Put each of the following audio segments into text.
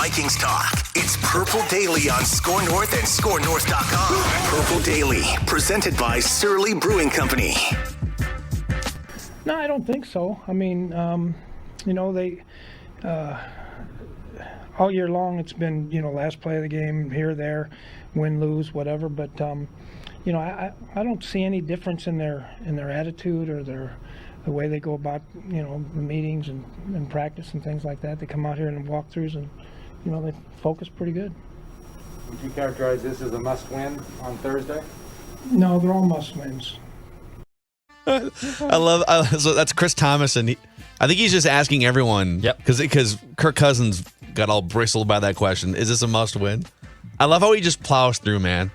Vikings talk. It's Purple Daily on Score North and ScoreNorth.com. Purple Daily, presented by Surly Brewing Company. No, I don't think so. I mean, they all year long it's been, last play of the game, here, there, win, lose, whatever. But, I don't see any difference in their attitude or the way they go about, the meetings and practice and things like that. They come out here in the walkthroughs and, they focus pretty good. Would you characterize this as a must-win on Thursday? No, they're all must-wins. So that's Chris Thomas, and I think he's just asking everyone. Yep. Because Kirk Cousins got all bristled by that question. Is this a must-win? I love how he just plows through, man.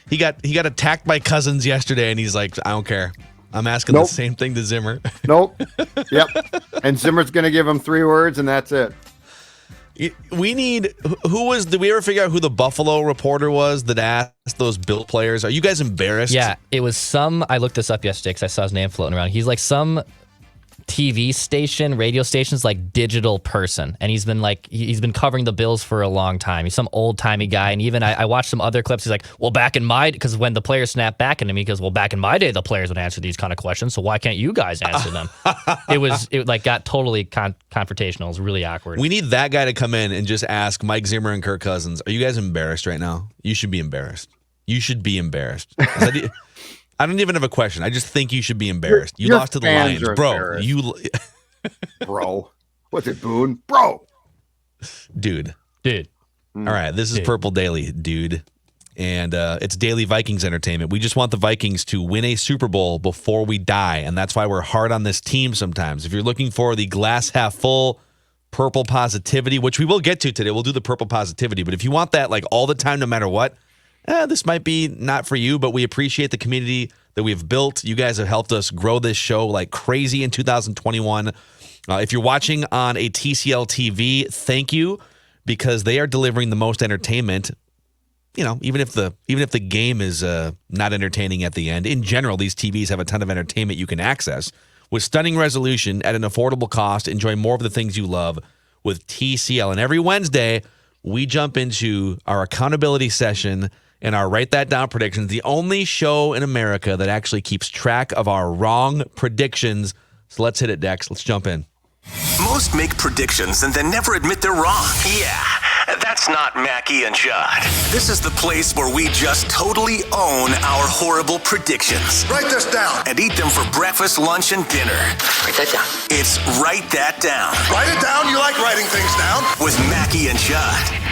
He got attacked by Cousins yesterday, and he's like, I don't care. I'm asking the same thing to Zimmer. Nope. Yep. And Zimmer's going to give him 3 words, and that's it. We need did we ever figure out who the Buffalo reporter was that asked those Bill players? Are you guys embarrassed? Yeah, it was I looked this up yesterday because I saw his name floating around. He's like some TV station, radio station's like digital person. And he's been covering the Bills for a long time. He's some old timey guy. And even I watched some other clips. He's like, well, because when the players snap back into me, he goes, well, back in my day, the players would answer these kind of questions. So why can't you guys answer them? It got totally confrontational. It was really awkward. We need that guy to come in and just ask Mike Zimmer and Kirk Cousins, are you guys embarrassed right now? You should be embarrassed. You should be embarrassed. I don't even have a question. I just think you should be embarrassed. You lost to the Lions, bro. Bro. What's it, Boone? Bro. Dude. All right, this is Purple Daily, dude. And it's daily Vikings entertainment. We just want the Vikings to win a Super Bowl before we die, and that's why we're hard on this team sometimes. If you're looking for the glass half full purple positivity, which we will get to today, we'll do the purple positivity. But if you want that like all the time, no matter what, this might be not for you, but we appreciate the community that we've built. You guys have helped us grow this show like crazy in 2021. If you're watching on a TCL TV, thank you, because they are delivering the most entertainment. Even if the game is not entertaining at the end. In general, these TVs have a ton of entertainment you can access with stunning resolution at an affordable cost. Enjoy more of the things you love with TCL. And every Wednesday, we jump into our accountability session and our Write That Down predictions, the only show in America that actually keeps track of our wrong predictions. So let's hit it, Dex. Let's jump in. Most make predictions and then never admit they're wrong. Yeah, that's not Mackie and Judd. This is the place where we just totally own our horrible predictions. Write this down. And eat them for breakfast, lunch, and dinner. Write that down. It's Write That Down. Write it down. You like writing things down. With Mackie and Judd.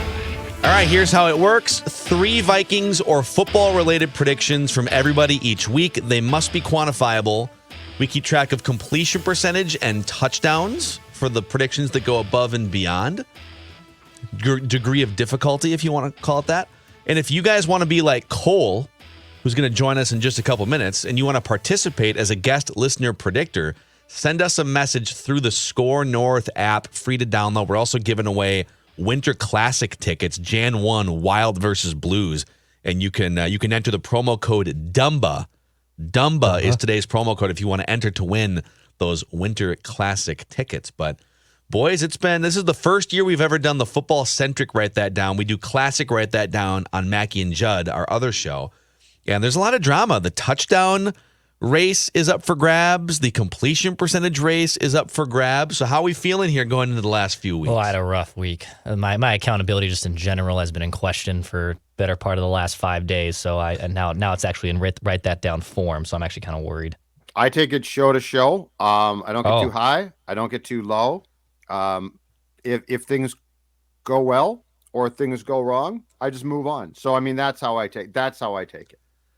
All right, here's how it works. 3 Vikings or football-related predictions from everybody each week. They must be quantifiable. We keep track of completion percentage and touchdowns for the predictions that go above and beyond. Degree of difficulty, if you want to call it that. And if you guys want to be like Cole, who's going to join us in just a couple minutes, and you want to participate as a guest listener predictor, send us a message through the Score North app, free to download. We're also giving away Winter Classic tickets, Jan 1, Wild versus Blues, and you can enter the promo code DUMBA. DUMBA is today's promo code if you want to enter to win those Winter Classic tickets. But boys, this is the first year we've ever done the football-centric Write That Down. We do classic Write That Down on Mackie and Judd, our other show. And there's a lot of drama. The touchdown race is up for grabs. The completion percentage race is up for grabs. So how are we feeling here going into the last few weeks? Well, I had a rough week. My accountability just in general has been in question for better part of the last 5 days. So now it's actually in Write That Down form. So I'm actually kind of worried. I take it show to show. I don't get too high. I don't get too low. If things go well or things go wrong, I just move on. So I mean that's how I take it.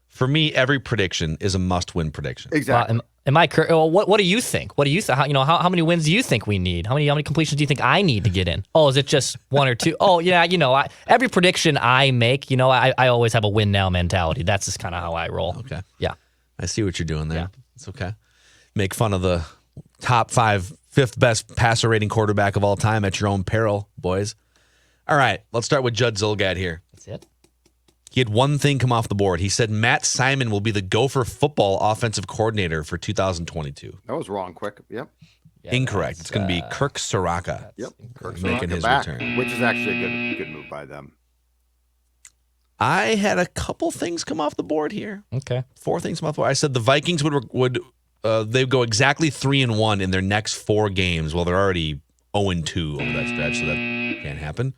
For me, every prediction is a must-win prediction. Exactly. Am I? What do you think? What do you think? How many wins do you think we need? How many completions do you think I need to get in? Oh, is it just 1 or 2? Oh, yeah. Every prediction I make, I always have a win now mentality. That's just kind of how I roll. Okay. Yeah. I see what you're doing there. Yeah. It's okay. Make fun of the top 5th best passer rating quarterback of all time at your own peril, boys. All right, let's start with Judd Zulgad here. That's it. He had one thing come off the board. He said Matt Simon will be the Gopher football offensive coordinator for 2022. That was wrong quick. Yep. Yeah, Incorrect. It's going to be Kirk Soraka. Yep. Kirk making Soraka his back, return. which is actually a good move by them. I had a couple things come off the board here. Okay. 4 things come off the board. I said the Vikings would they'd go exactly 3-1 in their next 4 games. Well, they're already 0-2 over that stretch, so that can't happen.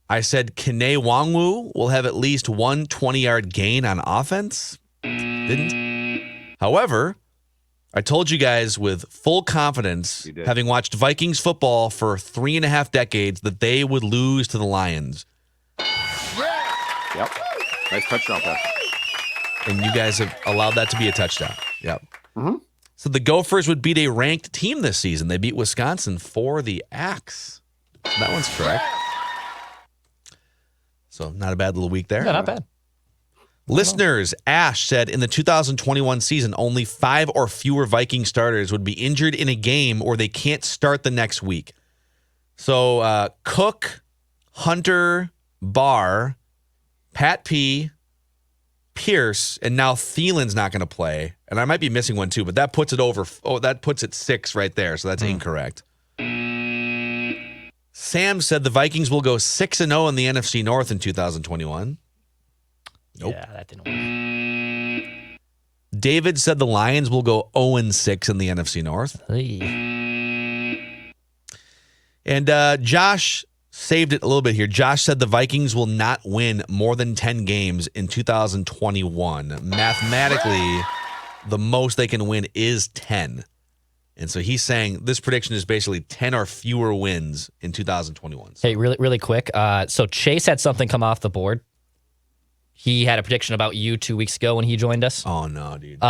I said Kene Nwangwu will have at least one 20-yard gain on offense. Didn't. However, I told you guys with full confidence, having watched Vikings football for 3.5 decades, that they would lose to the Lions. Yep. Nice touchdown pass. And you guys have allowed that to be a touchdown. Yep. Mm-hmm. So the Gophers would beat a ranked team this season. They beat Wisconsin for the Axe. That one's correct. So not a bad little week there. Yeah, not bad. Listeners, Ash said in the 2021 season, only 5 or fewer Viking starters would be injured in a game or they can't start the next week. So Cook, Hunter, Barr, Pat P, Pierce, and now Thielen's not going to play. And I might be missing one too, but that puts it over. Oh, that puts it 6 right there. So that's incorrect. Sam said the Vikings will go 6-0 in the NFC North in 2021. Nope. Yeah, that didn't work. David said the Lions will go 0-6 in the NFC North. Hey. And Josh saved it a little bit here. Josh said the Vikings will not win more than 10 games in 2021. Mathematically, the most they can win is 10. And so he's saying this prediction is basically 10 or fewer wins in 2021. Hey, really quick. So Chase had something come off the board. He had a prediction about you 2 weeks ago when he joined us. Oh, no, dude.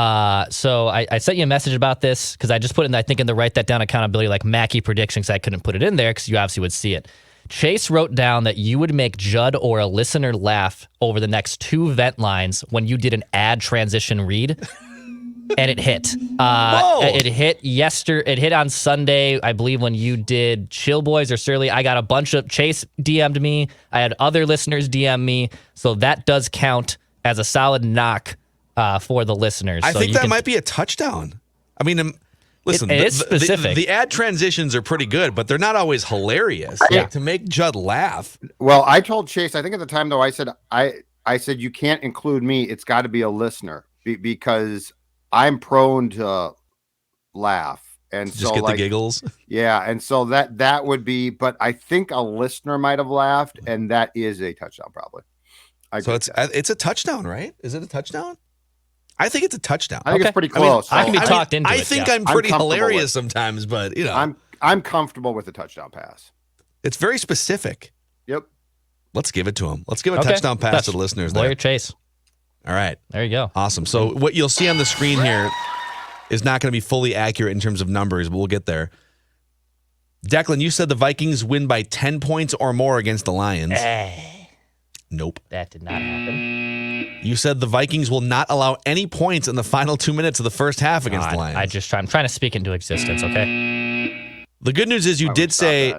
So I sent you a message about this because I just put in, I think, in the write that down accountability, like Mackey predictions. I couldn't put it in there because you obviously would see it. Chase wrote down that you would make Judd or a listener laugh over the next 2 vent lines when you did an ad transition read. And it hit. It hit yesterday. It hit on Sunday, I believe, when you did Chill Boys or Surly. I got a bunch of Chase DM'd me. I had other listeners DM me. So that does count as a solid knock for the listeners. I think that might be a touchdown. I mean, listen, it is specific. The ad transitions are pretty good, but they're not always hilarious. Yeah. Like, to make Judd laugh. Well, I told Chase, I think at the time though, I said you can't include me. It's got to be a listener because I'm prone to laugh. And Just get the giggles. Yeah. And so that would be, but I think a listener might have laughed, and that is a touchdown probably. So it's a touchdown, right? Is it a touchdown? I think it's a touchdown. I think it's pretty close. I can be talked into it. I think I'm pretty hilarious sometimes, but I'm comfortable with the touchdown pass. It's very specific. Yep. Let's give it to him. Let's give a touchdown pass to the listeners there. Lawyer Chase. All right. There you go. Awesome. So what you'll see on the screen here is not going to be fully accurate in terms of numbers, but we'll get there. Declan, you said the Vikings win by 10 points or more against the Lions. Nope. That did not happen. You said the Vikings will not allow any points in the final 2 minutes of the first half against the Lions. I'm trying to speak into existence, okay? The good news is you did say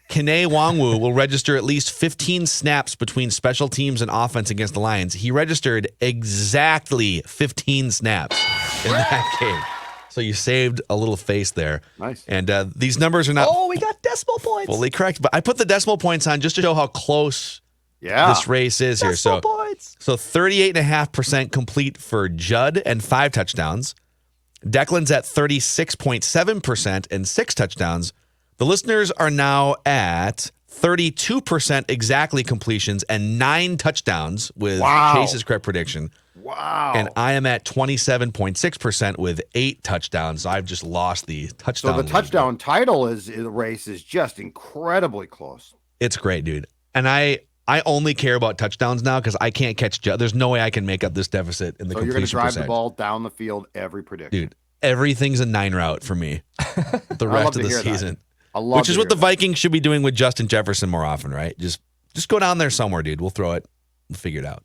Kene Nwangwu will register at least 15 snaps between special teams and offense against the Lions. He registered exactly 15 snaps in that game. So you saved a little face there. Nice. And these numbers are not we got decimal points. fully correct, but I put the decimal points on just to show how close this race is here. So 38.5% complete for Judd and 5 touchdowns. Declan's at 36.7% and 6 touchdowns. The listeners are now at 32% exactly completions and 9 touchdowns with Chase's correct prediction. Wow. And I am at 27.6% with 8 touchdowns. So I've just lost the touchdown. So the touchdown title race is just incredibly close. It's great, dude. And I only care about touchdowns now because I can't catch Judd. There's no way I can make up this deficit in the completion percentage. So you're going to drive the ball down the field every prediction. Dude, everything's a 9 route for me the rest of the season. Which is what the Vikings should be doing with Justin Jefferson more often, right? Just go down there somewhere, dude. We'll throw it. We'll figure it out.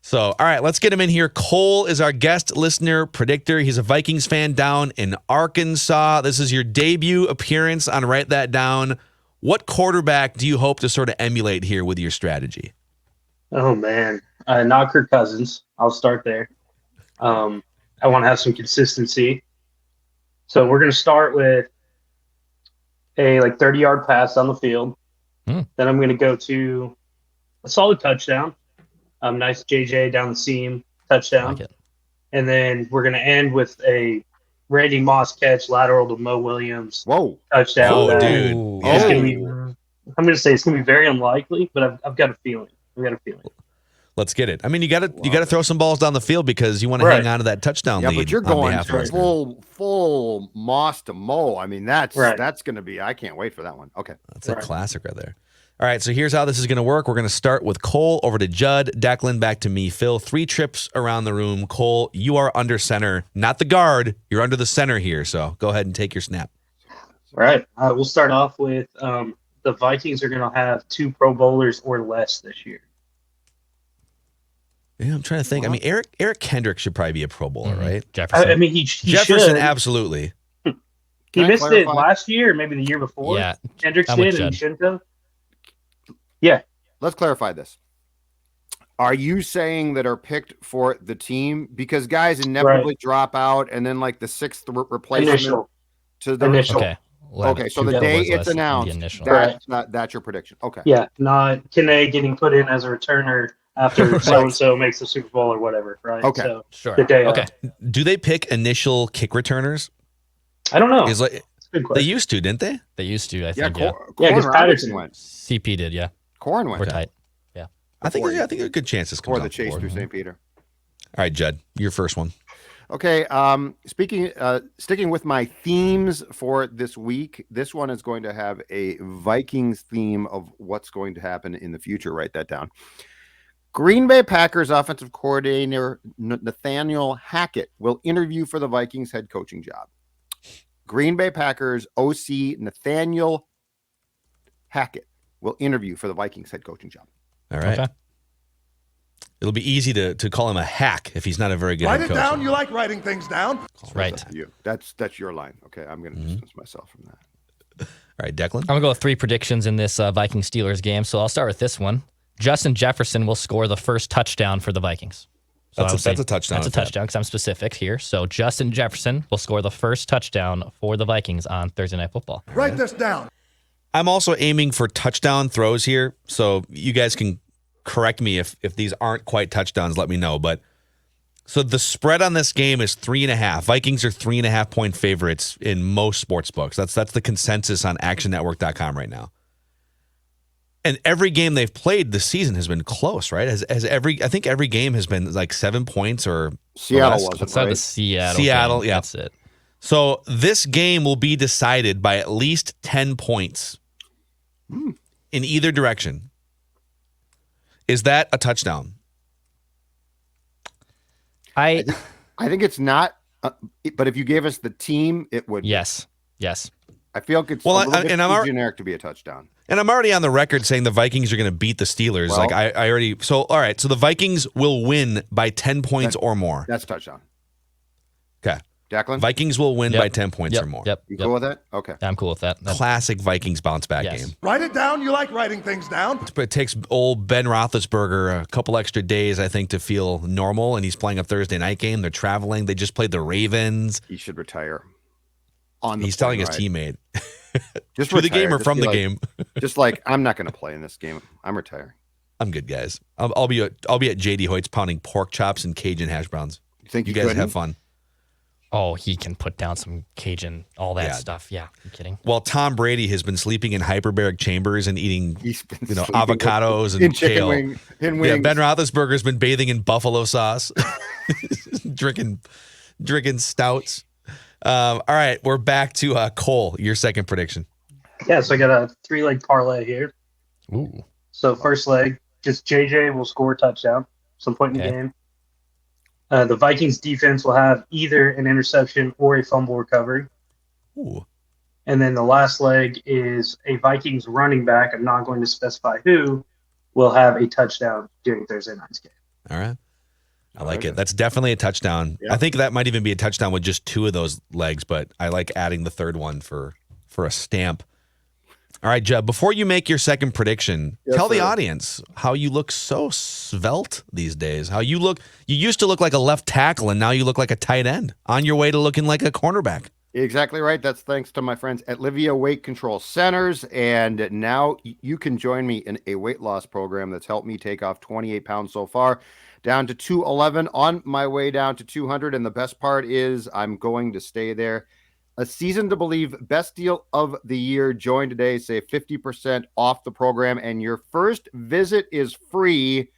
So, all right, let's get him in here. Cole is our guest listener predictor. He's a Vikings fan down in Arkansas. This is your debut appearance on Write That Down. What quarterback do you hope to sort of emulate here with your strategy? Oh, man. Not Kirk Cousins. I'll start there. I want to have some consistency. So we're going to start with a 30-yard pass on the field. Hmm. Then I'm going to go to a solid touchdown. Nice JJ down the seam touchdown. Like it. And then we're going to end with a Randy Moss catch lateral to Mo Williams. Whoa. Touchdown. Oh, dude. It's Yeah. gonna be, I'm going to say it's going to be very unlikely, but I've got a feeling. Let's get it. I mean, you got to throw some balls down the field because you want to Right. hang on to that touchdown Yeah, lead. but you're on going behalf of full Moss to Mo. I mean, that's Right. going to be. I can't wait for that one. Okay. That's a classic right there. All right, so here's how this is going to work. We're going to start with Cole over to Judd, Declan back to me, Phil. 3 trips around the room. Cole, you are under center, not the guard. You're under the center here, so go ahead and take your snap. All right. We'll start off with the Vikings are going to have 2 Pro Bowlers or less this year. Yeah, I'm trying to think. I mean, Eric Kendrick should probably be a Pro Bowler, right? Jefferson. I mean, he Jefferson, should. absolutely. He Can I missed it clarify? last year, maybe the year before. Yeah. Hendricks I'm with did, and Judd. he shouldn't have. Yeah. Let's clarify this. Are you saying that are picked for the team because guys inevitably drop out and then like the 6th replacement Initial. to the Initial. Okay. We'll have Okay, so 2 the Pro day Bowlers it's less than the announced, initial. that's your prediction. Okay. Yeah, not Kene getting put in as a returner after so-and-so makes the Super Bowl or whatever, right? Okay. So Sure. the day Okay. of. Do they pick initial kick returners? I don't know. Is like That's a good they question. used to, didn't they? They used to, I Yeah, think. Yeah, Corn 'cause Robinson Patterson went. CP did, yeah. Corn went We're tight. I think there are good chances. for the chase through St. Peter. All right, Judd, your first one. Okay. Sticking with my themes for this week, this one is going to have a Vikings theme of what's going to happen in the future. Write that down. Green Bay Packers offensive coordinator Nathaniel Hackett will interview for the Vikings head coaching job. Green Bay Packers OC Nathaniel Hackett will interview for the Vikings head coaching job. All right. Okay. It'll be easy to call him a hack if he's not a very good Write head it coach. down. You like writing things down. Right. That's up to you. That's your line. Okay, I'm going to distance myself from that. All right, Declan. I'm going to go with 3 predictions in this Vikings Steelers game. So I'll start with this one. Justin Jefferson will score the first touchdown for the Vikings. So That's I would say a touchdown. That's a touchdown because I'm specific here. So Justin Jefferson will score the first touchdown for the Vikings on Thursday Night Football. Write this down. I'm also aiming for touchdown throws here, so you guys can correct me if these aren't quite touchdowns. Let me know. But so the spread on this game is 3.5. Vikings are 3.5 point favorites in most sports books. That's the consensus on ActionNetwork.com right now. And every game they've played this season has been close, right? I think every game has been like 7 points or Seattle less. wasn't Outside the right. Seattle game, yeah. That's it. So this game will be decided by at least 10 points in either direction. Is that a touchdown? I think it's not. But if you gave us the team, it would. Yes. I feel like it's Well, a little bit and I'm too already- generic to be a touchdown. And I'm already on the record saying the Vikings are going to beat the Steelers. Well- like I already. So all right. So the Vikings will win by 10 points or more. That's a touchdown. Okay. Declan, Vikings will win Yep. by 10 points or more. Yep. you cool with that? Okay. I'm cool with that. Classic Vikings bounce back Yes. game. Write it down. You like writing things down. But it takes old Ben Roethlisberger a couple extra days, I think, to feel normal. And he's playing a Thursday night game. They're traveling. They just played the Ravens. He should retire. On the He's telling plane his ride. teammate Just to the retire. game or Just from be the like- game. Just like I'm not going to play in this game. I'm retiring. I'm good, guys. I'll be at JD Hoyt's pounding pork chops and Cajun hash browns. You think You you guys couldn't? have fun. Oh, he can put down some Cajun, all that Yeah. stuff. Yeah, I'm kidding. Well, Tom Brady has been sleeping in hyperbaric chambers and eating, He's been you know, sleeping avocados in and chicken kale. wing, in Yeah, wings. Ben Roethlisberger's been bathing in buffalo sauce, drinking stouts. All right, we're back to Cole. Your second prediction. Yeah, so I got a 3-leg parlay here. Ooh. So first leg, just JJ will score a touchdown some point in the Okay. game. The Vikings defense will have either an interception or a fumble recovery. Ooh. And then the last leg is a Vikings running back, I'm not going to specify who, will have a touchdown during Thursday night's game. All right. I like Okay. it. That's definitely a touchdown. Yeah. I think that might even be a touchdown with just 2 of those legs, but I like adding the third one for a stamp. All right, Jeb, before you make your second prediction, Yes, tell the sir. audience how you look so svelte these days. How you used to look like a left tackle and now you look like a tight end on your way to looking like a cornerback. Exactly right. That's thanks to my friends at Livia Weight Control Centers. And now you can join me in a weight loss program that's helped me take off 28 pounds so far, down to 211, on my way down to 200. And the best part is I'm going to stay there. A season to believe, best deal of the year. Join today, save 50% off the program, and your first visit is free.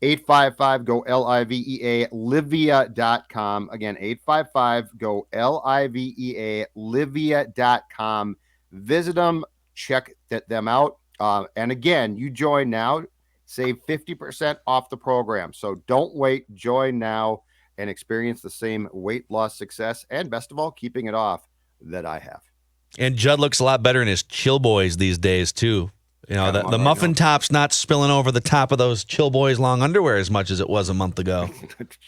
855-GO-LIVEA, Livia.com. Again, 855-GO-LIVEA, Livia.com. Visit them, check them out. And again, you join now, save 50% off the program. So don't wait, join now and experience the same weight loss success and, best of all, keeping it off that I have. And Judd looks a lot better in his Chill Boys these days, too. You know, the muffin top's not spilling over the top of those Chill Boys long underwear as much as it was a month ago.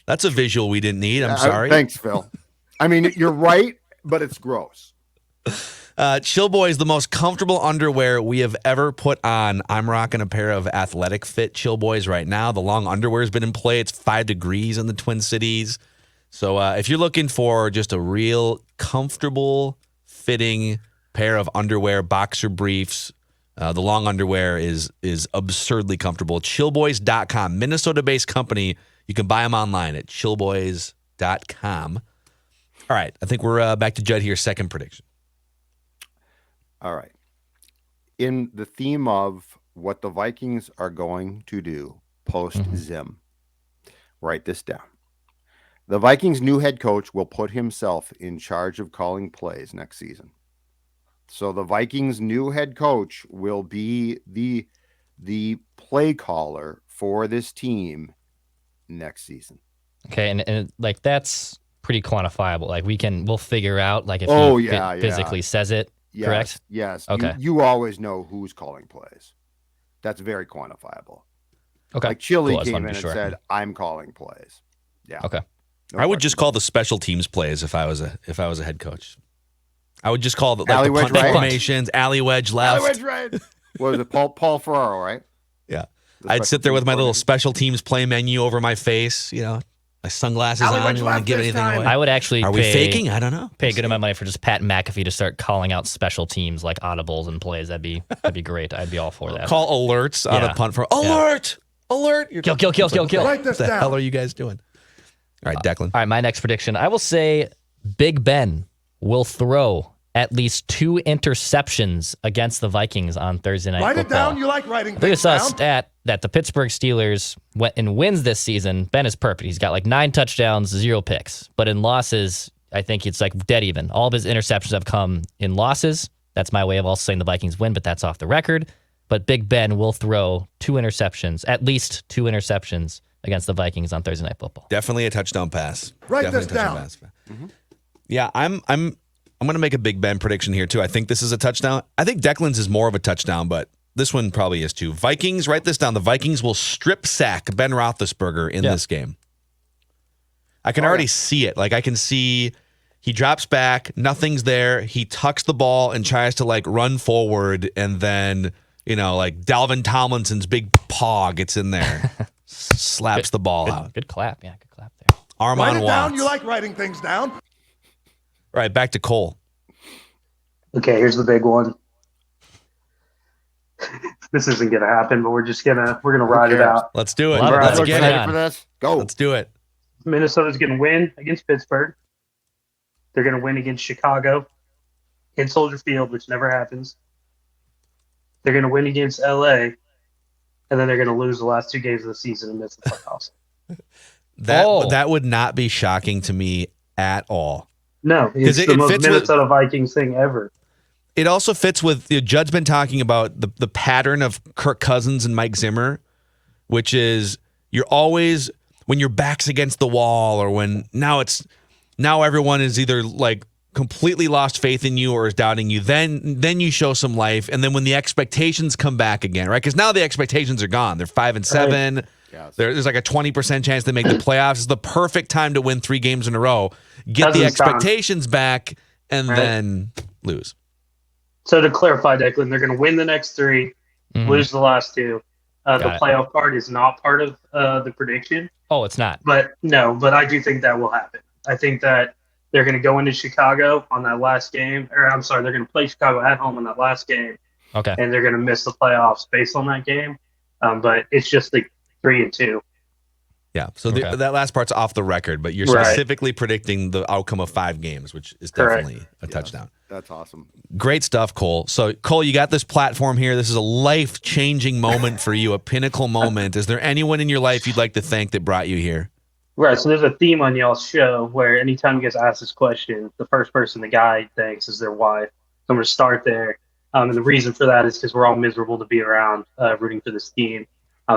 That's a visual we didn't need. I'm sorry. Thanks, Phil. I mean, you're right, but it's gross. Chill Boys, the most comfortable underwear we have ever put on. I'm rocking a pair of athletic fit Chill Boys right now. The long underwear has been in play. It's 5 degrees in the Twin Cities. So if you're looking for just a real comfortable fitting pair of underwear, boxer briefs, the long underwear is absurdly comfortable. Chillboys.com, Minnesota-based company. You can buy them online at chillboys.com. All right, I think we're back to Judd here. Second prediction. All right. In the theme of what the Vikings are going to do post-Zim, write this down. The Vikings' new head coach will put himself in charge of calling plays next season. So the Vikings' new head coach will be the play caller for this team next season. Okay, and like that's pretty quantifiable. Like we'll figure out like if he physically says it. Yes, correct? Yes. Okay. You always know who's calling plays. That's very quantifiable. Okay. Like Chili Cool, came in and said, "I'm calling plays." Yeah. Okay. No I would just call the special teams plays if I was a head coach. I would just call the alley wedge punt right, formations, alley wedge left. alley wedge right. What was it, Paul Ferraro, right? Yeah. I'd sit there with my little special teams play menu over my face, you know, my sunglasses Alley on. wedge You want to left give this anything time. away? I would actually Are we faking? I don't know. pay a good amount of money for just Pat McAfee to start calling out special teams like audibles and plays. That'd be great. I'd be all for that. Call alerts on a punt for alert! Alert! Kill. Write this What the down. hell are you guys doing? All right, Declan. All right, my next prediction. I will say Big Ben will throw at least 2 interceptions against the Vikings on Thursday Night Write it Football. down. You like writing I think I things saw a down. stat that the Pittsburgh Steelers went and wins this season. Ben is perfect. He's got like 9 touchdowns, 0 picks. But in losses, I think it's like dead even. All of his interceptions have come in losses. That's my way of also saying the Vikings win, but that's off the record. But Big Ben will throw 2 interceptions, at least 2 interceptions against the Vikings on Thursday Night Football. Definitely a touchdown pass. Write Definitely this a touchdown down. pass. Yeah, I'm going to make a Big Ben prediction here too. I think this is a touchdown. I think Declan's is more of a touchdown, but this one probably is too. Vikings, write this down. The Vikings will strip sack Ben Roethlisberger in this game. I can already see it. Like I can see he drops back, nothing's there. He tucks the ball and tries to like run forward, and then like Dalvin Tomlinson's big paw gets in there, slaps the ball out. Good clap. Yeah, good clap there. Arm Write on it down. Watts. You like writing things down. All right, back to Cole. Okay, here's the big one. This isn't gonna happen, but we're gonna ride it out. Let's do it. Love it. Let's I'm get excited it. for this. Go. Let's do it. Minnesota's gonna win against Pittsburgh. They're gonna win against Chicago in Soldier Field, which never happens. They're gonna win against LA, and then they're gonna lose the last 2 games of the season and miss the playoffs. That would not be shocking to me at all. No, it's the most Minnesota Vikings thing ever. It also fits with Judd's been talking about the pattern of Kirk Cousins and Mike Zimmer, which is you're always when your back's against the wall, or when now everyone is either like completely lost faith in you or is doubting you. Then you show some life, and then when the expectations come back again, right? Because now the expectations are gone. They're 5-7. Right. Yes. There's like a 20% chance they make the playoffs. It's the perfect time to win 3 games in a row, get the expectations back, and then lose. So to clarify, Declan, they're going to win the next 3, lose the last 2. The playoff part is not part of the prediction. Oh, it's not. But I do think that will happen. I think that they're going to go into Chicago on that last game. Or I'm sorry, they're going to play Chicago at home on that last game. Okay. And they're going to miss the playoffs based on that game. But it's just the 3-2. Yeah. So that last part's off the record, but you're specifically predicting the outcome of 5 games, which is definitely a touchdown. That's awesome. Great stuff, Cole. So, Cole, you got this platform here. This is a life-changing moment for you, a pinnacle moment. Is there anyone in your life you'd like to thank that brought you here? Right. So there's a theme on y'all's show where anytime you guys ask this question, the first person the guy thanks is their wife. So I'm going to start there. And the reason for that is because we're all miserable to be around rooting for this team.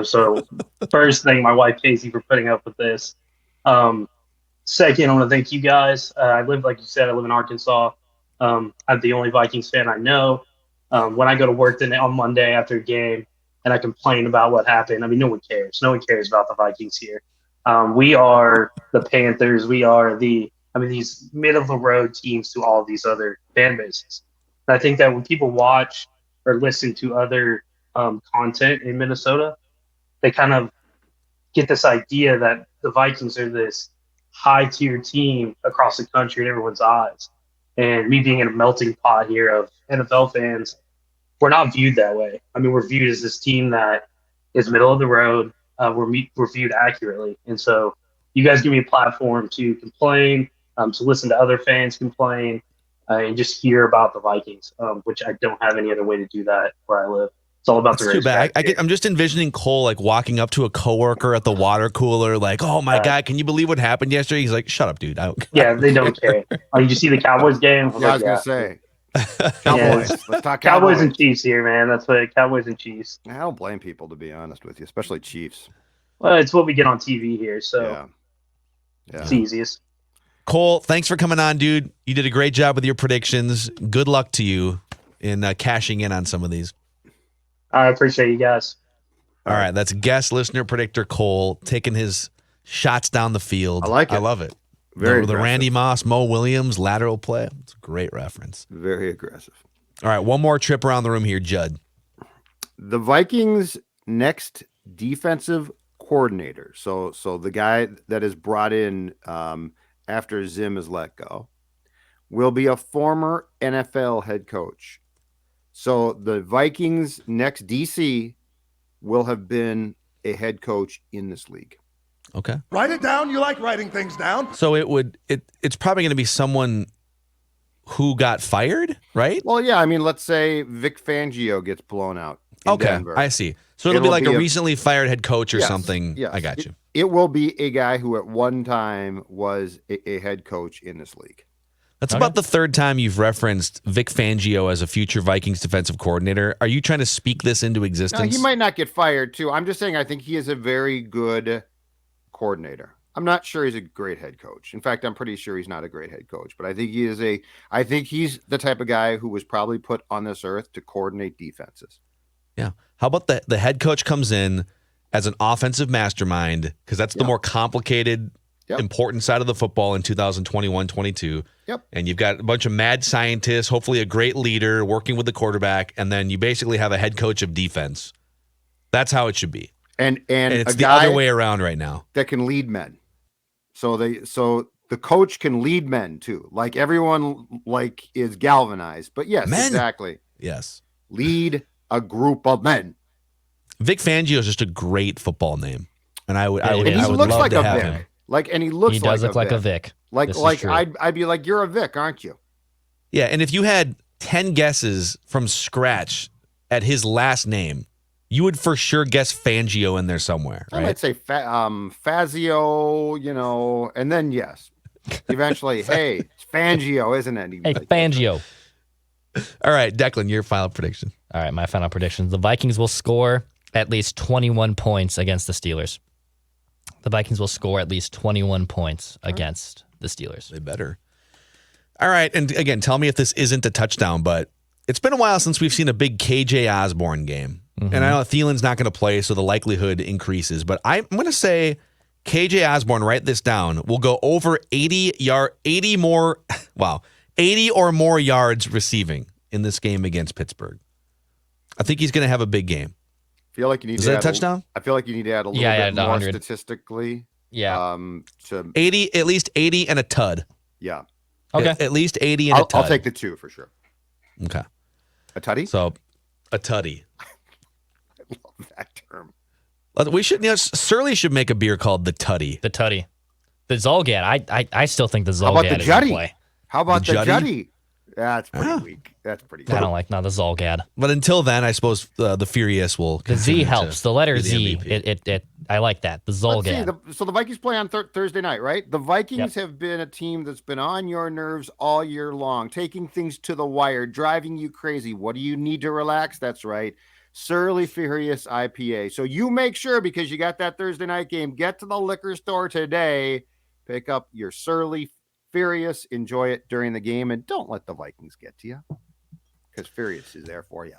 So first thing, my wife, Casey, for putting up with this. Second, I want to thank you guys. I live, like you said, I live in Arkansas. I'm the only Vikings fan I know. When I go to work on Monday after a game and I complain about what happened, I mean, no one cares. No one cares about the Vikings here. We are the Panthers. We are these middle-of-the-road teams to all of these other fan bases. And I think that when people watch or listen to other content in Minnesota, they kind of get this idea that the Vikings are this high-tier team across the country in everyone's eyes. And me being in a melting pot here of NFL fans, we're not viewed that way. I mean, we're viewed as this team that is middle of the road. We're viewed accurately. And so you guys give me a platform to complain, to listen to other fans complain, and just hear about the Vikings, which I don't have any other way to do that where I live. It's all about the race. Too bad. I'm just envisioning Cole like walking up to a coworker at the water cooler, like, "Oh my God, can you believe what happened yesterday?" He's like, "Shut up, dude." Yeah, they don't care. Did you see the Cowboys game? I was gonna say. Cowboys. Yeah. Let's talk Cowboys and Chiefs here, man. That's what Cowboys and Chiefs. I don't blame people, to be honest with you, especially Chiefs. Well, it's what we get on TV here, so it's the easiest. Cole, thanks for coming on, dude. You did a great job with your predictions. Good luck to you in cashing in on some of these. I appreciate you guys. All right, that's guest listener predictor Cole taking his shots down the field. I like it. I love it. The Randy Moss, Mo Williams lateral play. It's a great reference. Very aggressive. All right, one more trip around the room here, Judd. The Vikings' next defensive coordinator. So the guy that is brought in after Zim is let go will be a former NFL head coach. So the Vikings' next DC will have been a head coach in this league. Okay. Write it down. You like writing things down. So it's probably going to be someone who got fired, right? Well, yeah. I mean, let's say Vic Fangio gets blown out in Denver. I see. So it'll be like a recently fired head coach or something. Yes. I got you. It will be a guy who at one time was a head coach in this league. That's about the third time you've referenced Vic Fangio as a future Vikings defensive coordinator. Are you trying to speak this into existence? No, he might not get fired, too. I'm just saying I think he is a very good coordinator. I'm not sure he's a great head coach. In fact, I'm pretty sure he's not a great head coach. But I think he's the type of guy who was probably put on this earth to coordinate defenses. Yeah. How about the head coach comes in as an offensive mastermind, because that's the more complicated, important side of the football in 2021-22. Yep. And you've got a bunch of mad scientists, hopefully a great leader working with the quarterback, and then you basically have a head coach of defense. That's how it should be. And it's a the guy other way around right now. that can lead men. So the coach can lead men too. Like everyone is galvanized. But yes, men. Exactly. Yes. Lead a group of men. Vic Fangio is just a great football name. And I would he love looks like to a have Vic. him. And he looks He does look like a Vic. I'd be like, you're a Vic, aren't you? Yeah, and if you had 10 guesses from scratch at his last name, you would for sure guess Fangio in there somewhere, right? I might say Fazio, and then yes. Eventually, hey, it's Fangio, isn't it? Hey, Fangio. All right, Declan, your final prediction. All right, my final prediction. The Vikings will score at least 21 points against the Steelers. The Vikings will score at least 21 points against the Steelers. They better. All right, and again, tell me if this isn't a touchdown, but it's been a while since we've seen a big KJ Osborne game. Mm-hmm. And I know Thielen's not going to play, so the likelihood increases. But I'm going to say KJ Osborne, write this down, will go over 80 or more yards receiving in this game against Pittsburgh. I think he's going to have a big game. I feel like you need Is to that add a touchdown? I feel like you need to add a little bit more statistically. Yeah. To 80, at least 80 and a tud. Yeah. Okay. At least 80 and a tud. I'll take the 2 for sure. Okay. A tutty? So, a tutty. I love that term. We should, Surly should make a beer called the Tutty. The Tutty. The Zolgad. I still think the Zolgad How about the is in Jutty? play. How about The the Jutty? Jutty? That's pretty weak. That's pretty I weak. don't like the Zolgad. But until then, I suppose the Furious will. The Z continue to helps. The letter be the Z. MVP. I like that. The Let's see. Zolgad. So the Vikings play on Thursday night, right? The Vikings have been a team that's been on your nerves all year long, taking things to the wire, driving you crazy. What do you need to relax? That's right. Surly Furious IPA. So you make sure, because you got that Thursday night game, get to the liquor store today, pick up your Surly Furious, enjoy it during the game, and don't let the Vikings get to you, because Furious is there for you.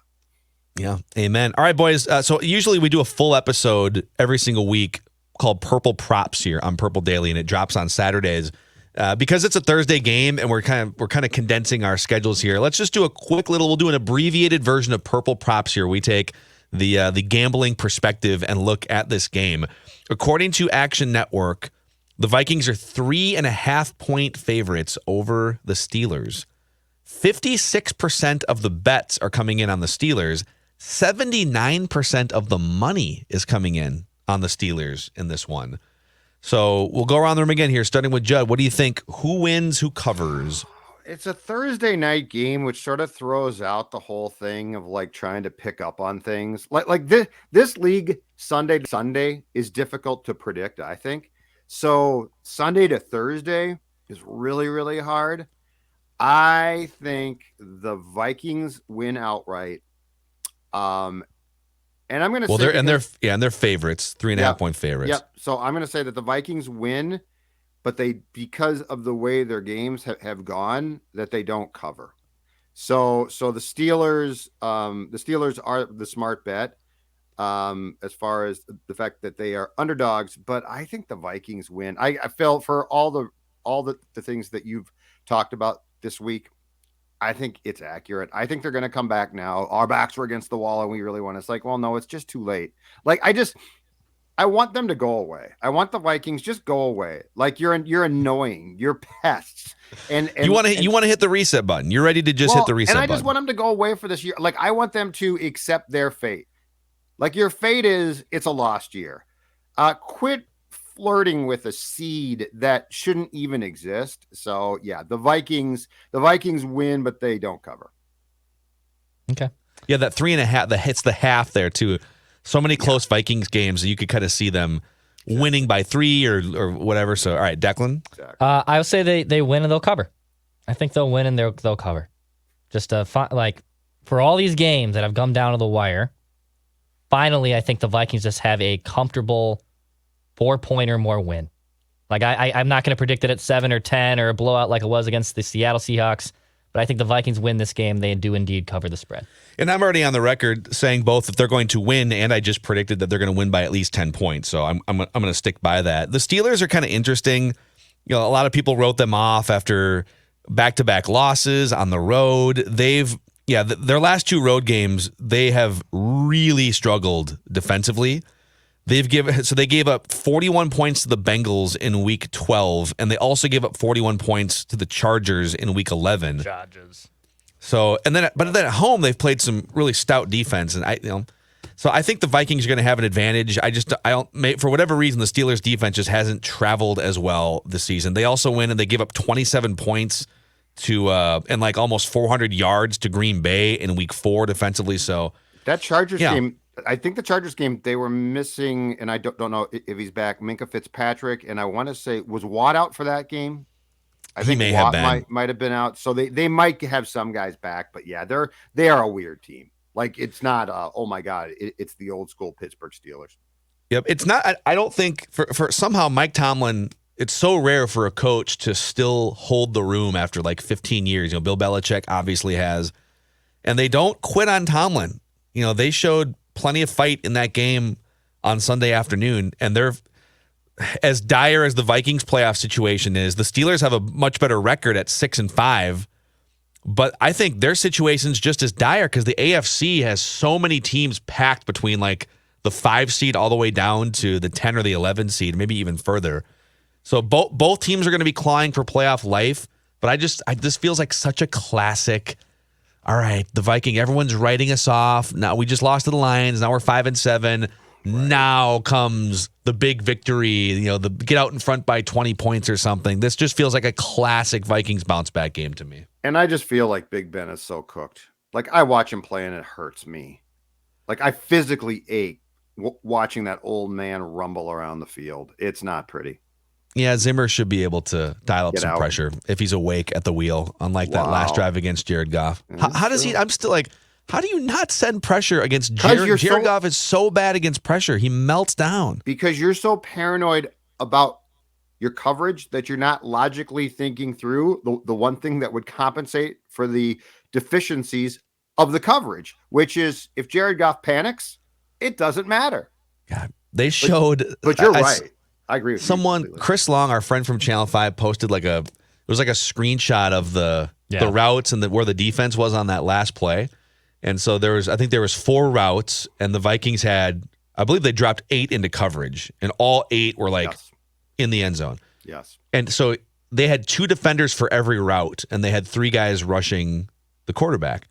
Yeah. Amen. All right, boys. So usually we do a full episode every single week called Purple Props here on Purple Daily, and it drops on Saturdays. Because it's a Thursday game and we're kind of condensing our schedules here. Let's just do we'll do an abbreviated version of Purple Props here. We take the gambling perspective and look at this game. According to Action Network, the Vikings are 3.5 point favorites over the Steelers. 56% of the bets are coming in on the Steelers. 79% of the money is coming in on the Steelers in this one. So we'll go around the room again here, starting with Judd. What do you think? Who wins? Who covers? It's a Thursday night game, which sort of throws out the whole thing of like trying to pick up on things. Like this league, Sunday to Sunday, is difficult to predict, I think. So Sunday to Thursday is really, really hard. I think the Vikings win outright. And I'm going to say they're favorites, 3.5 point favorites. Yep. So I'm going to say that the Vikings win, but because of the way their games have gone, that they don't cover. So the Steelers are the smart bet as far as the fact that they are underdogs, but I think the Vikings win. I felt for all the things that you've talked about this week, I think it's accurate. I think they're going to come back now. Our backs were against the wall and we really want to. It's like, well, no, it's just too late. Like, I want them to go away. I want the Vikings just go away. Like, you're annoying. You're pests. And you want to hit the reset button. You're ready to just hit the reset button. And I just want them to go away for this year. Like, I want them to accept their fate. Like, your fate is it's a lost year. Quit flirting with a seed that shouldn't even exist. So yeah, the Vikings win, but they don't cover. Okay. Yeah, that 3.5 that hits the half there too. So many close Vikings games, you could kind of see them winning by 3 or whatever. So all right, Declan. Exactly. I would say they win and they'll cover. I think they'll win and they'll cover. Just like for all these games that have come down to the wire, finally I think the Vikings just have a comfortable 4-point or more win. Like I'm not going to predict it at 7 or 10 or a blowout like it was against the Seattle Seahawks, but I think the Vikings win this game. They do indeed cover the spread. And I'm already on the record saying both if they're going to win, and I just predicted that they're going to win by at least 10 points. So I'm going to stick by that. The Steelers are kind of interesting. You know, a lot of people wrote them off after back-to-back losses on the road. Their last 2 road games, they have really struggled defensively. They gave up 41 points to the Bengals in week 12, and they also gave up 41 points to the Chargers in week 11. Chargers. So, but then at home they've played some really stout defense, and so I think the Vikings are going to have an advantage. For whatever reason, the Steelers defense just hasn't traveled as well this season. They also win and they give up 27 points to and like almost 400 yards to Green Bay in week 4 defensively. So that Chargers game. I think the Chargers game, they were missing, and I don't know if he's back, Minkah Fitzpatrick, and I want to say, was Watt out for that game? I think Watt might have been out, so they might have some guys back, but yeah, they are a weird team. Like, it's not, oh my God, it's the old school Pittsburgh Steelers. Yep, it's not, I don't think, for somehow Mike Tomlin, it's so rare for a coach to still hold the room after like 15 years. You know, Bill Belichick obviously has, and they don't quit on Tomlin. You know, they showed plenty of fight in that game on Sunday afternoon, and they're as dire as the Vikings playoff situation is. The Steelers have a much better record at 6-5, but I think their situation's just as dire because the AFC has so many teams packed between like the 5 seed all the way down to the 10 or the 11 seed, maybe even further. So both teams are going to be clawing for playoff life. But this feels like such a classic. All right, the Viking, everyone's writing us off. Now we just lost to the Lions. Now we're 5-7. Right. Now comes the big victory, the get out in front by 20 points or something. This just feels like a classic Vikings bounce back game to me. And I just feel like Big Ben is so cooked. Like, I watch him play and it hurts me. Like, I physically ache watching that old man rumble around the field. It's not pretty. Yeah, Zimmer should be able to dial up some pressure if he's awake at the wheel, unlike that last drive against Jared Goff. How does he? I'm still like, how do you not send pressure against Jared? Jared Goff is so bad against pressure. He melts down. Because you're so paranoid about your coverage that you're not logically thinking through the one thing that would compensate for the deficiencies of the coverage, which is if Jared Goff panics, it doesn't matter. God, they showed. But you're right. I agree with you. Chris Long, our friend from Channel 5, posted it was like a screenshot of the routes and where the defense was on that last play. And so I think there was 4 routes, and the Vikings had, I believe they dropped 8 into coverage, and all 8 were in the end zone. Yes. And so they had 2 defenders for every route, and they had 3 guys rushing the quarterback.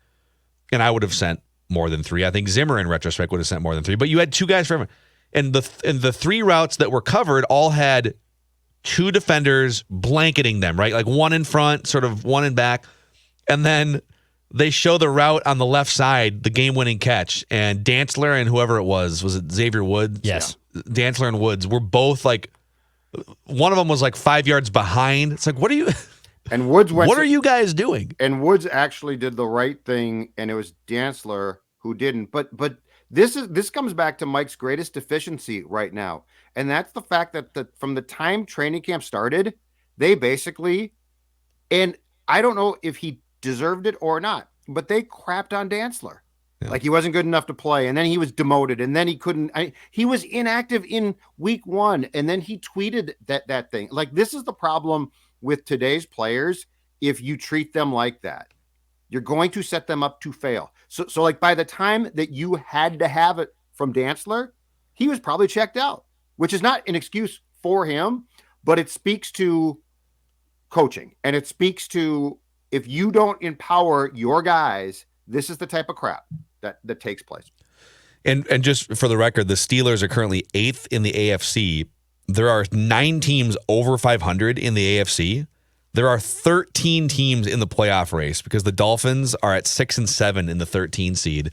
And I would have sent more than 3. I think Zimmer, in retrospect, would have sent more than 3. But you had 2 guys for everyone. And the 3 routes that were covered all had 2 defenders blanketing them, right? Like 1 in front, sort of 1 in back. And then they show the route on the left side, the game-winning catch. And Dantzler and whoever it was it Xavier Woods? Yes. Yeah. Dantzler and Woods were both one of them was 5 yards behind. It's like, what are you... And Woods went. What are you guys doing? And Woods actually did the right thing, and it was Dantzler who didn't. But this comes back to Mike's greatest deficiency right now, and that's the fact that from the time training camp started, they basically, and I don't know if he deserved it or not, but they crapped on Dantzler. Yeah. Like he wasn't good enough to play, and then he was demoted, and then he couldn't. He was inactive in week 1, and then he tweeted that thing. Like, this is the problem with today's players. If you treat them like that, you're going to set them up to fail. So like by the time that you had to have it from Dantzler, he was probably checked out, which is not an excuse for him, but it speaks to coaching, and it speaks to, if you don't empower your guys, this is the type of crap that takes place. And just for the record, the Steelers are currently 8th in the AFC. There are 9 teams over 500 in the AFC. There are 13 teams in the playoff race because the Dolphins are at 6 and 7 in the 13 seed.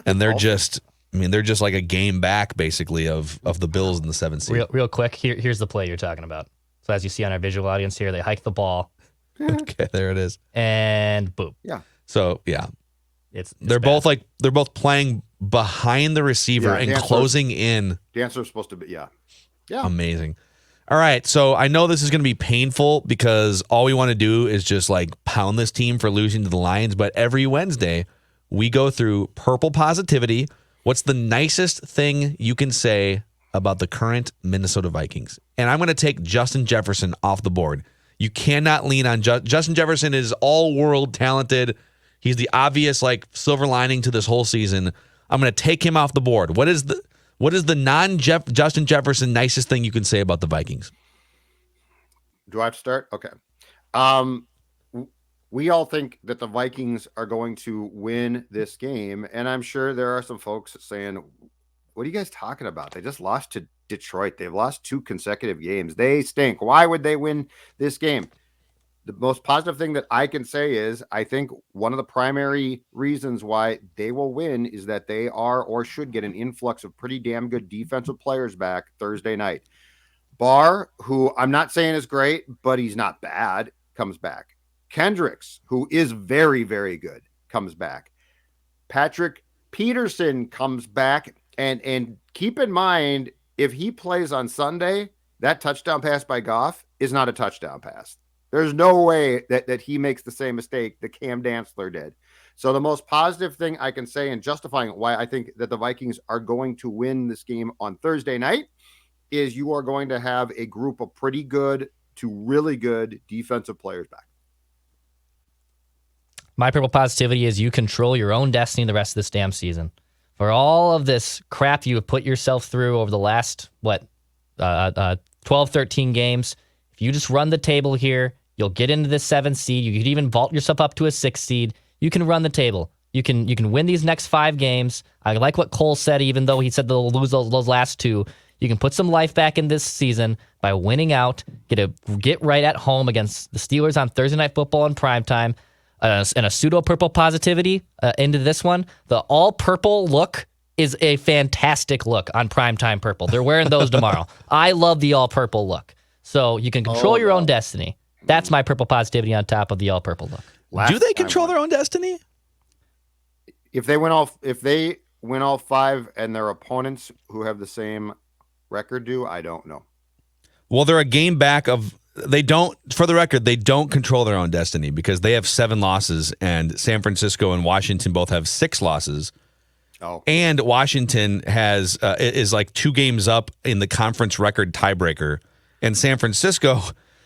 And they're just like a game back basically of the Bills in the 7 seed. Real quick, here's the play you're talking about. So as you see on our visual audience here, they hike the ball. Okay, there it is. And boom. Yeah. So, yeah. They're bad. both playing behind the receiver and closing in. Dantzler's supposed to be, yeah. Amazing. All right, so I know this is going to be painful because all we want to do is just pound this team for losing to the Lions, but every Wednesday we go through purple positivity. What's the nicest thing you can say about the current Minnesota Vikings? And I'm going to take Justin Jefferson off the board. You cannot lean on Justin Jefferson is all-world talented. He's the obvious silver lining to this whole season. I'm going to take him off the board. What is the non-Justin Jefferson nicest thing you can say about the Vikings? Do I have to start? Okay. We all think that the Vikings are going to win this game, and I'm sure there are some folks saying, what are you guys talking about? They just lost to Detroit. They've lost 2 consecutive games. They stink. Why would they win this game? The most positive thing that I can say is I think one of the primary reasons why they will win is that they are or should get an influx of pretty damn good defensive players back Thursday night. Barr, who I'm not saying is great, but he's not bad, comes back. Kendricks, who is very, very good, comes back. Patrick Peterson comes back. And keep in mind, if he plays on Sunday, that touchdown pass by Goff is not a touchdown pass. There's no way that he makes the same mistake that Cam Dantzler did. So the most positive thing I can say in justifying why I think that the Vikings are going to win this game on Thursday night is you are going to have a group of pretty good to really good defensive players back. My purple positivity is you control your own destiny the rest of this damn season. For all of this crap you have put yourself through over the last, 12, 13 games, if you just run the table here, You'll get into this 7th seed. You could even vault yourself up to a 6th seed. You can run the table. You can win these next 5 games. I like what Cole said, even though he said they'll lose those last 2. You can put some life back in this season by winning out, get right at home against the Steelers on Thursday Night Football in primetime, and a pseudo-purple positivity into this one. The all-purple look is a fantastic look on primetime purple. They're wearing those tomorrow. I love the all-purple look. So you can control your own destiny. That's my purple positivity on top of the all-purple look. Do they control their own destiny? If they win all 5 and their opponents who have the same record do, I don't know. Well, they're a game back of. They don't. For the record, they don't control their own destiny because they have 7 losses, and San Francisco and Washington both have 6 losses. Oh, and Washington is like 2 games up in the conference record tiebreaker, and San Francisco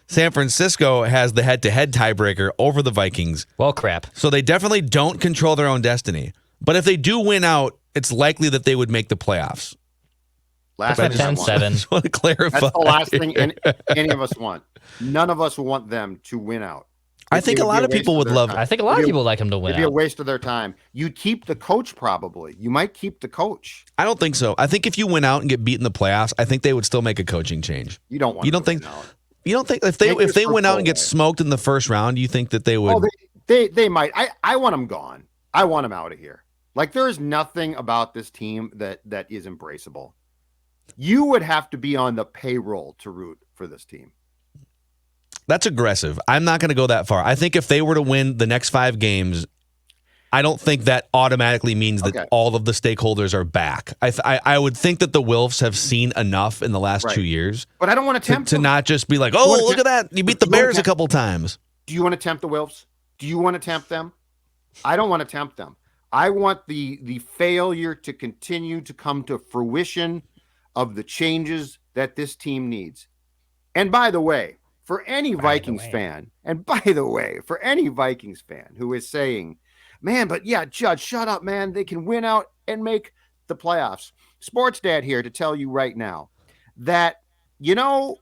has the head-to-head tiebreaker over the Vikings. Well, crap. So they definitely don't control their own destiny. But if they do win out, it's likely that they would make the playoffs. Last 10-7. Just want to clarify. That's the last thing any of us want. None of us want them to win out. I think a lot of people would love it. I think a lot of people would like him to win. It'd be a waste of their time. You'd keep the coach probably. You might keep the coach. I don't think so. I think if you win out and get beat in the playoffs, I think they would still make a coaching change. You don't want. You don't think? You don't think if they win out and get smoked in the first round, you think that they would? Oh, they might. I want them gone. I want them out of here. Like there is nothing about this team that is embraceable. You would have to be on the payroll to root for this team. That's aggressive. I'm not going to go that far. I think if they were to win the next 5 games, I don't think that automatically means that all of the stakeholders are back. I would think that the Wilfs have seen enough in the last 2 years. But I don't want to tempt them. not just be like, oh, look at that. You beat the Bears a couple times. Do you want to tempt the Wilfs? Do you want to tempt them? I don't want to tempt them. I want the failure to continue to come to fruition of the changes that this team needs. And by the way, for any Vikings fan who is saying, man, but yeah, Judge, shut up, man. They can win out and make the playoffs. Sports Dad here to tell you right now that,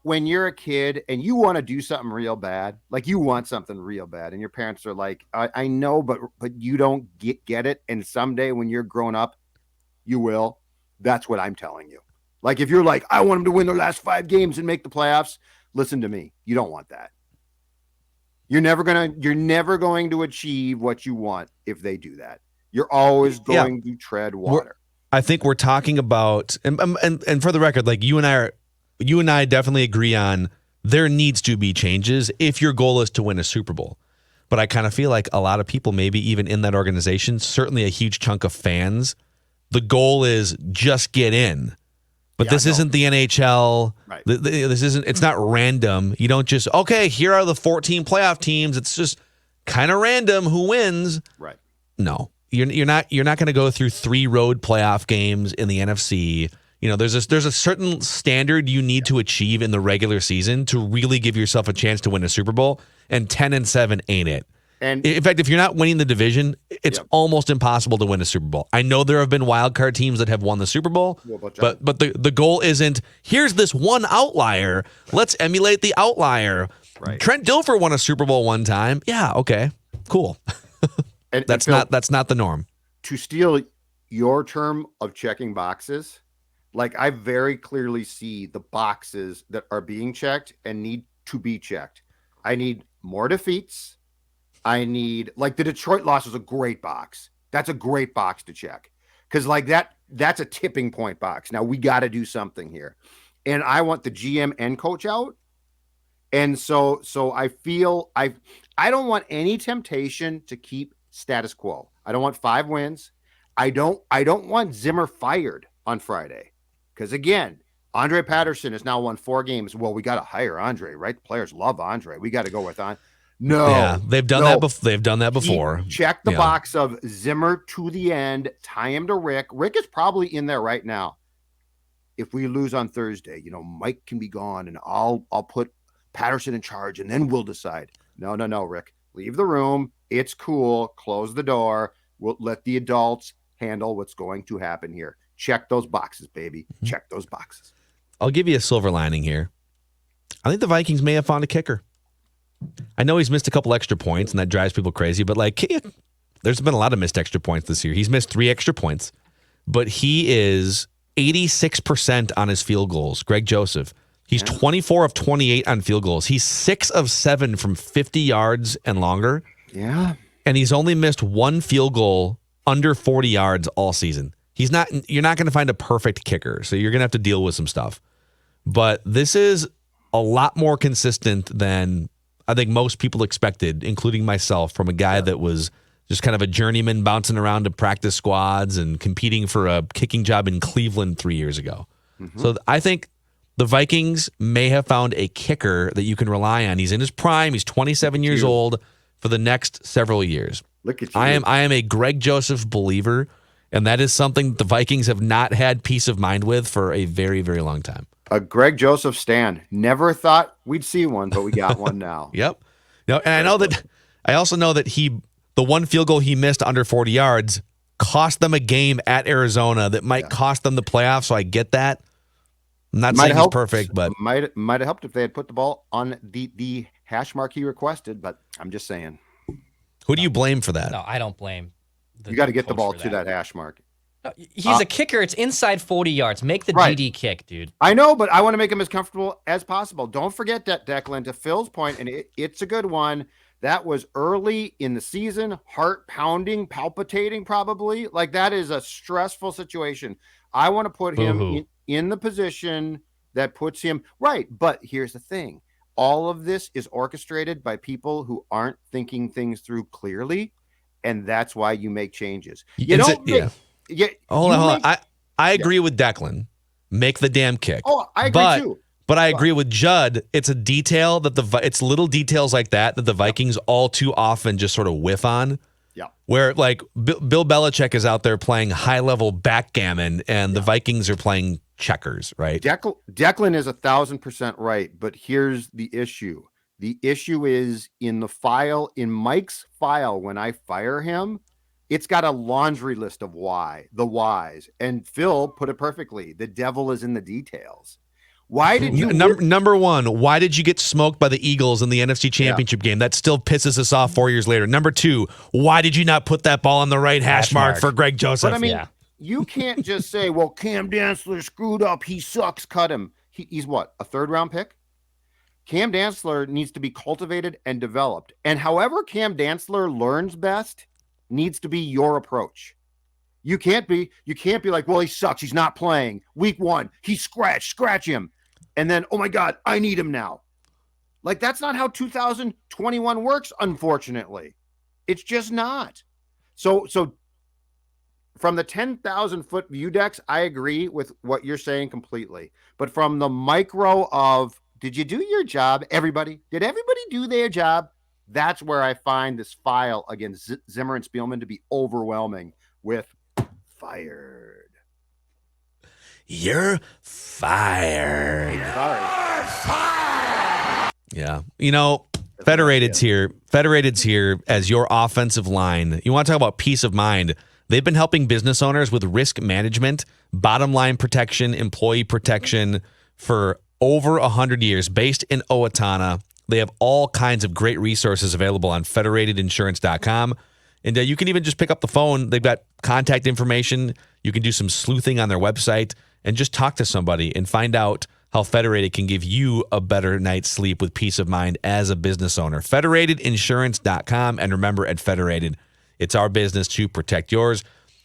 when you're a kid and you want to do something real bad, like you want something real bad, and your parents are like, I know, but you don't get it. And someday when you're grown up, you will. That's what I'm telling you. Like, if you're like, I want them to win their last 5 games and make the playoffs, listen to me. You don't want that. You're never going to achieve what you want if they do that. You're always going to tread water. I think we're talking about, and for the record, like you and I definitely agree on there needs to be changes if your goal is to win a Super Bowl. But I kind of feel like a lot of people, maybe even in that organization, certainly a huge chunk of fans, the goal is just get in. But this isn't the NHL. Right. It's not random. You don't just, okay, here are the 14 playoff teams. It's just kind of random who wins. Right. No, you're not going to go through 3 road playoff games in the NFC. There's a certain standard you need to achieve in the regular season to really give yourself a chance to win a Super Bowl, and 10-7 ain't it. And in fact, if you're not winning the division, it's almost impossible to win a Super Bowl. I know there have been wild card teams that have won the Super Bowl, but the goal isn't, here's this one outlier. Let's emulate the outlier. Right. Trent Dilfer won a Super Bowl one time. Yeah, okay, cool. That's not the norm. To steal your term of checking boxes, like I very clearly see the boxes that are being checked and need to be checked. I need more defeats. I need, like, the Detroit loss is a great box. That's a great box to check. Because, like, that's a tipping point box. Now, we got to do something here. And I want the GM and coach out. And so I feel I don't want any temptation to keep status quo. I don't want 5 wins. I don't want Zimmer fired on Friday. Because, again, Andre Patterson has now won 4 games. Well, we got to hire Andre, right? The players love Andre. We got to go with Andre. No, yeah, they've done that. They've done that before. Check the box of Zimmer to the end. Tie him to Rick. Rick is probably in there right now. If we lose on Thursday, Mike can be gone, and I'll put Patterson in charge, and then we'll decide. No, Rick, leave the room. It's cool. Close the door. We'll let the adults handle what's going to happen here. Check those boxes, baby. Mm-hmm. Check those boxes. I'll give you a silver lining here. I think the Vikings may have found a kicker. I know he's missed a couple extra points, and that drives people crazy, but like, there's been a lot of missed extra points this year. He's missed 3 extra points, but he is 86% on his field goals. Greg Joseph. He's 24 of 28 on field goals. He's 6 of 7 from 50 yards and longer. Yeah. And he's only missed 1 field goal under 40 yards all season. You're not going to find a perfect kicker, so you're going to have to deal with some stuff. But this is a lot more consistent than I think most people expected, including myself, from a guy that was just kind of a journeyman bouncing around to practice squads and competing for a kicking job in Cleveland 3 years ago. Mm-hmm. So I think the Vikings may have found a kicker that you can rely on. He's in his prime. He's 27 years old for the next several years. Look at you. I am a Greg Joseph believer, and that is something the Vikings have not had peace of mind with for a very, very long time. A Greg Joseph stand. Never thought we'd see one, but we got one now. Yep. No, and I also know that the 1 field goal he missed under 40 yards cost them a game at Arizona that might cost them the playoffs. So I get that. I'm not saying he's perfect, but might have helped if they had put the ball on the hash mark he requested. But I'm just saying. Who do you blame for that? No, I don't blame. You got to get the ball to that hash mark. He's a kicker. It's inside 40 yards. Make the DD kick, dude. I know, but I want to make him as comfortable as possible. Don't forget that, Declan, to Phil's point, and it's a good one. That was early in the season, heart pounding, palpitating, probably. Like, that is a stressful situation. I want to put him in the position that puts him right. But here's the thing. All of this is orchestrated by people who aren't thinking things through clearly, and that's why you make changes. Hold on. I agree with Declan. Make the damn kick. Oh, I agree too. But I agree with Judd. It's a detail it's little details like that the Vikings all too often just sort of whiff on. Yeah. Where like Bill Belichick is out there playing high level backgammon, and the Vikings are playing checkers, right? Declan is 1,000% right, but here's the issue. The issue is in in Mike's file when I fire him. It's got a laundry list of the whys. And Phil put it perfectly. The devil is in the details. Why did you... Number one, why did you get smoked by the Eagles in the NFC Championship game? That still pisses us off 4 years later. Number 2, why did you not put that ball on the right hash mark for Greg Joseph? But I mean, you can't just say, well, Cam Dantzler screwed up. He sucks. Cut him. He's what, a 3rd-round pick? Cam Dantzler needs to be cultivated and developed. And however Cam Dantzler learns best needs to be your approach. You can't be like, well, he sucks. He's not playing. Week 1, he's scratch him. And then, oh my God, I need him now. Like, that's not how 2021 works, unfortunately. It's just not. So from the 10,000-foot view decks, I agree with what you're saying completely. But from the micro of, did you do your job, everybody? Did everybody do their job? That's where I find this file against Zimmer and Spielman to be overwhelming with fired. You're fired. Sorry. Yeah. You know, Federated's here as your offensive line. You want to talk about peace of mind. They've been helping business owners with risk management, bottom line protection, employee protection for over 100 years, based in Owatonna. They have all kinds of great resources available on federatedinsurance.com. And you can even just pick up the phone. They've got contact information. You can do some sleuthing on their website and just talk to somebody and find out how Federated can give you a better night's sleep with peace of mind as a business owner. Federatedinsurance.com. And remember, at Federated, it's our business to protect yours.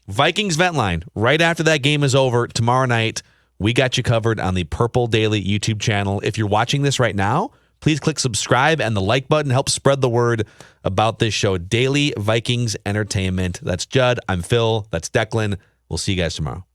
Vikings Vent Line, right after that game is over tomorrow night, we got you covered on the Purple Daily YouTube channel. If you're watching this right now, please click subscribe and the like button. Help spread the word about this show. Daily Vikings Entertainment. That's Judd. I'm Phil. That's Declan. We'll see you guys tomorrow.